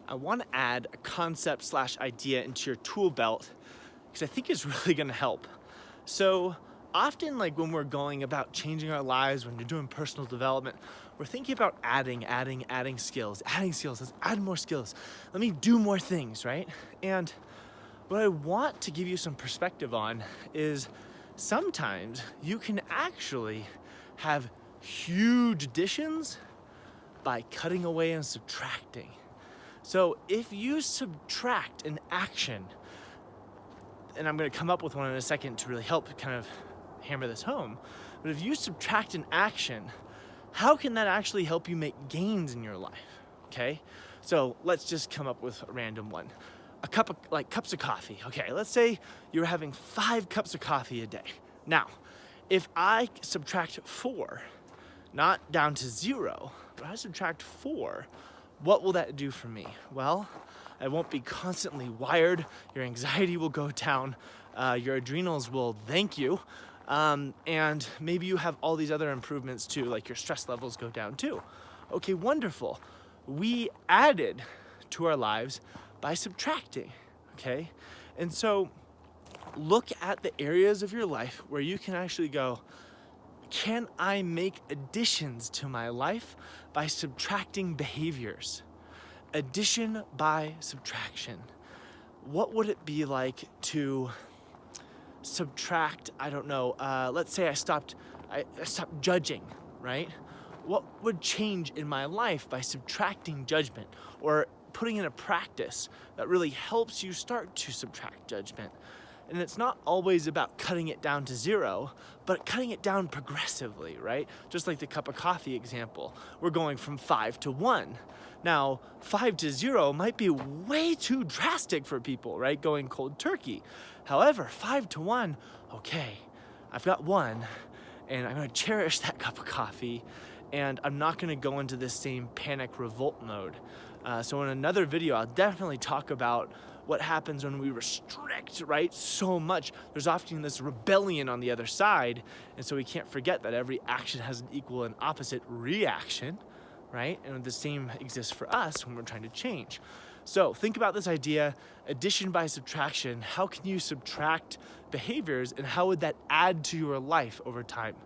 I want to add a concept slash idea into your tool belt because I think it's really going to help. So often, like when we're going about changing our lives, when you're doing personal development, we're thinking about adding skills, let's add more skills. Let me do more things, right? And what I want to give you some perspective on is sometimes you can actually have huge additions by cutting away and subtracting. So if you subtract an action, and I'm going to come up with one in a second to really help kind of hammer this home, but if you subtract an action, how can that actually help you make gains in your life? Okay, so let's just come up with a random one. Cups of coffee. Okay, let's say you're having 5 cups of coffee a day. Now, if I subtract 4, not down to 0, but I subtract 4, what will that do for me? Well, I won't be constantly wired. Your anxiety will go down. Your adrenals will thank you. And maybe you have all these other improvements too, like your stress levels go down too. Okay, wonderful. We added to our lives by subtracting, okay? And so look at the areas of your life where you can actually go, can I make additions to my life by subtracting behaviors? Addition by subtraction. What would it be like to subtract, I don't know, let's say I stopped judging, right? What would change in my life by subtracting judgment or putting in a practice that really helps you start to subtract judgment? And it's not always about cutting it down to 0, but cutting it down progressively, right? Just like the cup of coffee example, we're going from 5 to 1. Now, 5 to 0 might be way too drastic for people, right? Going cold turkey. However, 5 to 1, okay, I've got 1, and I'm gonna cherish that cup of coffee, and I'm not gonna go into this same panic revolt mode. So in another video, I'll definitely talk about what happens when we restrict, right, so much. There's often this rebellion on the other side, and so we can't forget that every action has an equal and opposite reaction, right? And the same exists for us when we're trying to change. So think about this idea, addition by subtraction. How can you subtract behaviors, and how would that add to your life over time?